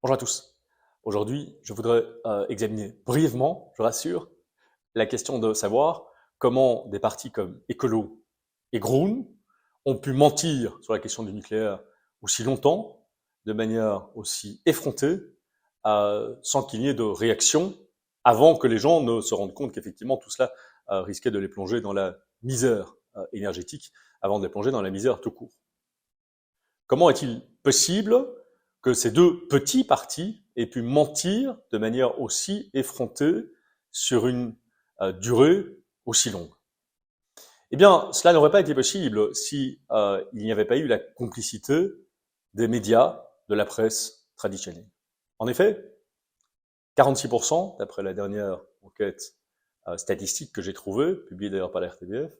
Bonjour à tous. Aujourd'hui, je voudrais examiner brièvement, je rassure, la question de savoir comment des partis comme Écolo et Groen ont pu mentir sur la question du nucléaire aussi longtemps, de manière aussi effrontée, sans qu'il n'y ait de réaction, avant que les gens ne se rendent compte qu'effectivement tout cela risquait de les plonger dans la misère énergétique, avant de les plonger dans la misère tout court. Comment est-il possible que ces deux petits partis aient pu mentir de manière aussi effrontée sur une durée aussi longue? Eh bien, cela n'aurait pas été possible si il n'y avait pas eu la complicité des médias, de la presse traditionnelle. En effet, 46%, d'après la dernière enquête statistique que j'ai trouvée, publiée d'ailleurs par la RTBF,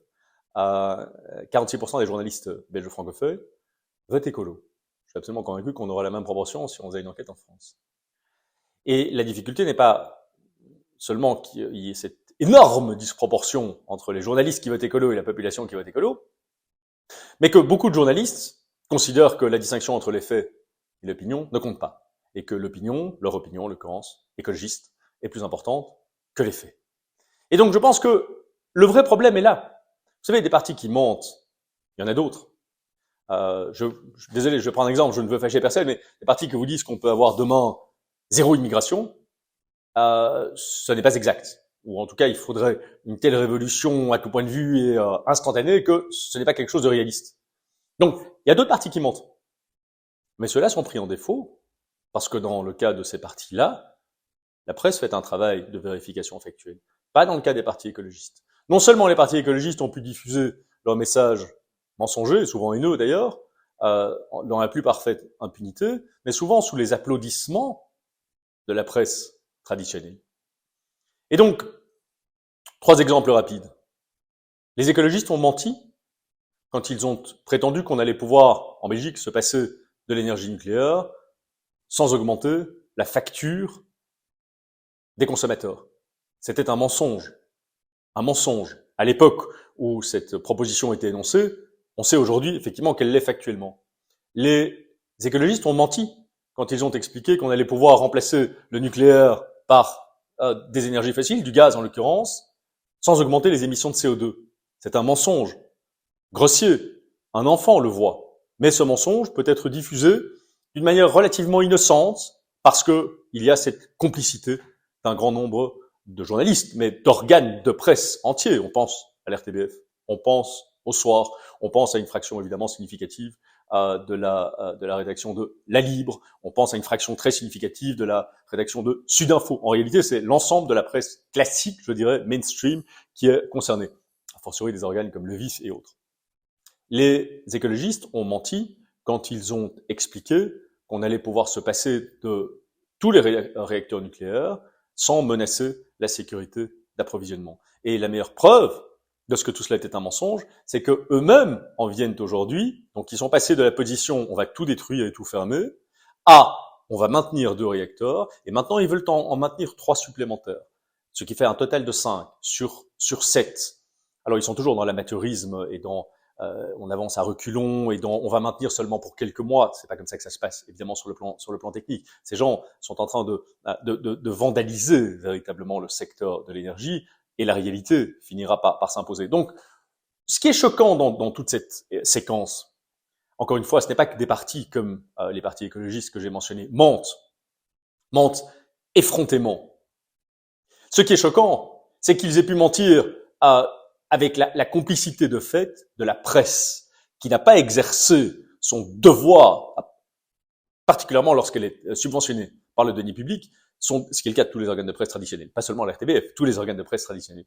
46% des journalistes belges francophones votent écolo. Je suis absolument convaincu qu'on aura la même proportion si on faisait une enquête en France. Et la difficulté n'est pas seulement qu'il y ait cette énorme disproportion entre les journalistes qui votent écolo et la population qui vote écolo, mais que beaucoup de journalistes considèrent que la distinction entre les faits et l'opinion ne compte pas, et que l'opinion, leur opinion en l'occurrence, écologiste, est plus importante que les faits. Et donc je pense que le vrai problème est là. Vous savez, des partis qui mentent, il y en a d'autres. Désolé, je vais prendre un exemple, je ne veux fâcher personne, mais les partis que vous disent qu'on peut avoir demain zéro immigration, ce n'est pas exact. Ou en tout cas, il faudrait une telle révolution à tout point de vue et instantanée que ce n'est pas quelque chose de réaliste. Donc, il y a d'autres partis qui mentent. Mais ceux-là sont pris en défaut parce que dans le cas de ces partis-là, la presse fait un travail de vérification factuelle. Pas dans le cas des partis écologistes. Non seulement les partis écologistes ont pu diffuser leurs messages mensongers, souvent haineux d'ailleurs, dans la plus parfaite impunité, mais souvent sous les applaudissements de la presse traditionnelle. Et donc, 3 exemples rapides. Les écologistes ont menti quand ils ont prétendu qu'on allait pouvoir, en Belgique, se passer de l'énergie nucléaire sans augmenter la facture des consommateurs. C'était un mensonge. Un mensonge. À l'époque où cette proposition était énoncée, on sait aujourd'hui effectivement qu'elle l'est factuellement. Les écologistes ont menti quand ils ont expliqué qu'on allait pouvoir remplacer le nucléaire par des énergies fossiles, du gaz en l'occurrence, sans augmenter les émissions de CO2. C'est un mensonge grossier. Un enfant le voit. Mais ce mensonge peut être diffusé d'une manière relativement innocente parce qu'il y a cette complicité d'un grand nombre de journalistes, mais d'organes de presse entiers. On pense à l'RTBF, on pense au Soir, on pense à une fraction évidemment significative de la rédaction de La Libre, on pense à une fraction très significative de la rédaction de Sudinfo. En réalité, c'est l'ensemble de la presse classique, je dirais, mainstream, qui est concernée, a fortiori des organes comme Le Vif et autres. Les écologistes ont menti quand ils ont expliqué qu'on allait pouvoir se passer de tous les réacteurs nucléaires sans menacer la sécurité d'approvisionnement. Et la meilleure preuve de ce que tout cela était un mensonge, c'est que eux-mêmes en viennent aujourd'hui, donc ils sont passés de la position on va tout détruire et tout fermer, à on va maintenir 2 réacteurs, et maintenant ils veulent en maintenir 3 supplémentaires, ce qui fait un total de 5 sur 7. Alors ils sont toujours dans l'amateurisme et dans on avance à reculons et on va maintenir seulement pour quelques mois. C'est pas comme ça que ça se passe, évidemment sur le plan technique. Ces gens sont en train de vandaliser véritablement le secteur de l'énergie et la réalité finira par s'imposer. Donc, ce qui est choquant dans toute cette séquence, encore une fois, ce n'est pas que des partis comme les partis écologistes que j'ai mentionnés mentent effrontément. Ce qui est choquant, c'est qu'ils aient pu mentir avec la complicité de fait de la presse, qui n'a pas exercé son devoir, particulièrement lorsqu'elle est subventionnée par le denier public, ce qui est le cas de tous les organes de presse traditionnels, pas seulement la RTBF, tous les organes de presse traditionnels,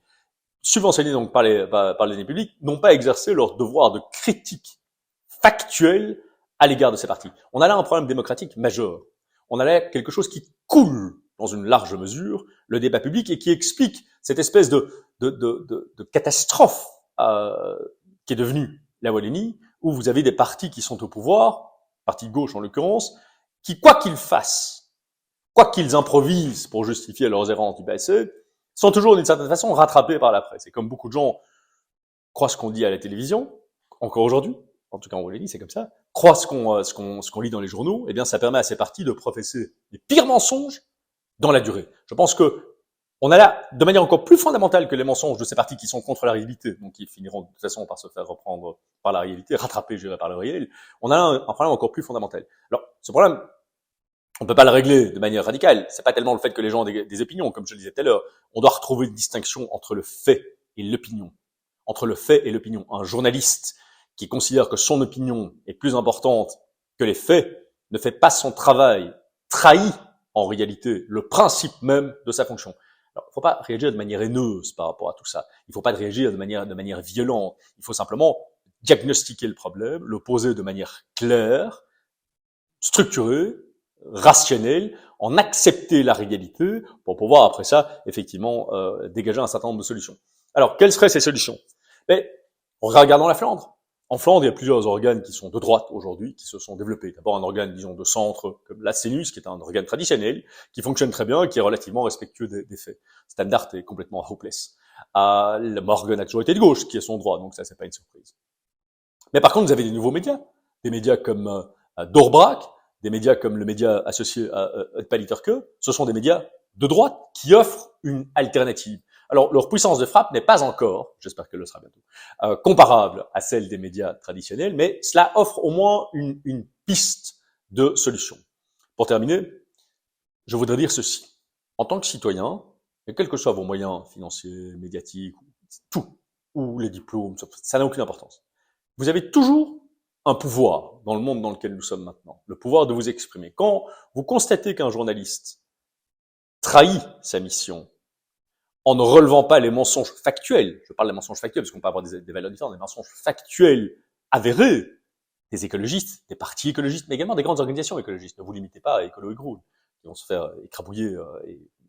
subventionnés donc par le denier public, n'ont pas exercé leur devoir de critique factuelle à l'égard de ces partis. On a là un problème démocratique majeur. On a là quelque chose qui coule dans une large mesure le débat public et qui explique cette espèce de catastrophe qui est devenue la Wallonie, où vous avez des partis qui sont au pouvoir, partis de gauche en l'occurrence, qui, quoi qu'ils fassent, quoi qu'ils improvisent pour justifier leurs errances du passé, sont toujours d'une certaine façon rattrapés par la presse. Et comme beaucoup de gens croient ce qu'on dit à la télévision, encore aujourd'hui, en tout cas en Wallonie, c'est comme ça, croient ce qu'on lit dans les journaux, eh bien, ça permet à ces partis de professer les pires mensonges dans la durée. Je pense que on a là, de manière encore plus fondamentale que les mensonges de ces partis qui sont contre la réalité, donc qui finiront de toute façon par se faire reprendre par la réalité, rattraper, je dirais, par le réel, on a un problème encore plus fondamental. Alors, ce problème, on peut pas le régler de manière radicale. C'est pas tellement le fait que les gens ont des opinions, comme je le disais tout à l'heure. On doit retrouver une distinction entre le fait et l'opinion. Entre le fait et l'opinion. Un journaliste qui considère que son opinion est plus importante que les faits ne fait pas son travail, trahit en réalité le principe même de sa fonction. Alors, il ne faut pas réagir de manière haineuse par rapport à tout ça. Il ne faut pas réagir de manière violente. Il faut simplement diagnostiquer le problème, le poser de manière claire, structurée, rationnelle, en accepter la réalité pour pouvoir après ça effectivement dégager un certain nombre de solutions. Alors, quelles seraient ces solutions? Regardons la Flandre. En Flandre, il y a plusieurs organes qui sont de droite aujourd'hui, qui se sont développés. D'abord un organe, disons, de centre, comme la CNUS, qui est un organe traditionnel, qui fonctionne très bien et qui est relativement respectueux des faits. Standard est complètement hopeless. Le Morgan a toujours été de gauche, qui est son droit, donc ça, c'est pas une surprise. Mais par contre, vous avez des nouveaux médias. Des médias comme Doorbrak, des médias comme le média associé à Paliterke. Ce sont des médias de droite qui offrent une alternative. Alors, leur puissance de frappe n'est pas encore, j'espère qu'elle le sera bientôt, comparable à celle des médias traditionnels, mais cela offre au moins une piste de solution. Pour terminer, je voudrais dire ceci. En tant que citoyen, et quels que soient vos moyens financiers, médiatiques, tout, ou les diplômes, ça n'a aucune importance. Vous avez toujours un pouvoir dans le monde dans lequel nous sommes maintenant, le pouvoir de vous exprimer. Quand vous constatez qu'un journaliste trahit sa mission, en ne relevant pas les mensonges factuels, je parle des mensonges factuels parce qu'on peut avoir des valeurs différentes, des mensonges factuels avérés, des écologistes, des partis écologistes, mais également des grandes organisations écologistes. Ne vous limitez pas à Écolo et Groen, qui vont se faire écrabouiller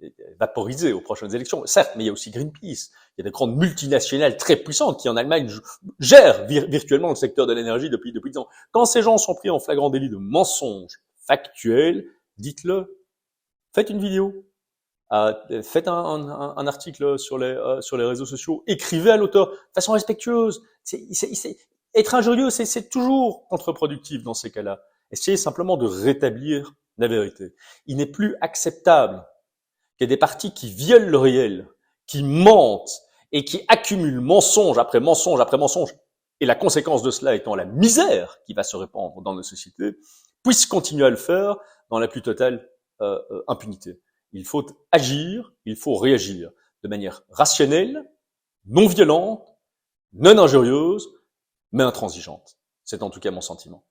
et vaporiser aux prochaines élections. Certes, mais il y a aussi Greenpeace. Il y a des grandes multinationales très puissantes qui, en Allemagne, gèrent virtuellement le secteur de l'énergie depuis 10 ans. Quand ces gens sont pris en flagrant délit de mensonges factuels, dites-le. Faites une vidéo. Faites un article sur les réseaux sociaux, écrivez à l'auteur de façon respectueuse. Être injurieux, c'est toujours contre-productif dans ces cas-là. Essayez simplement de rétablir la vérité. Il n'est plus acceptable qu'il y ait des partis qui violent le réel, qui mentent et qui accumulent mensonge après mensonge après mensonge, et la conséquence de cela étant la misère qui va se répandre dans nos sociétés, puissent continuer à le faire dans la plus totale impunité. Il faut agir, il faut réagir de manière rationnelle, non violente, non injurieuse, mais intransigeante. C'est en tout cas mon sentiment.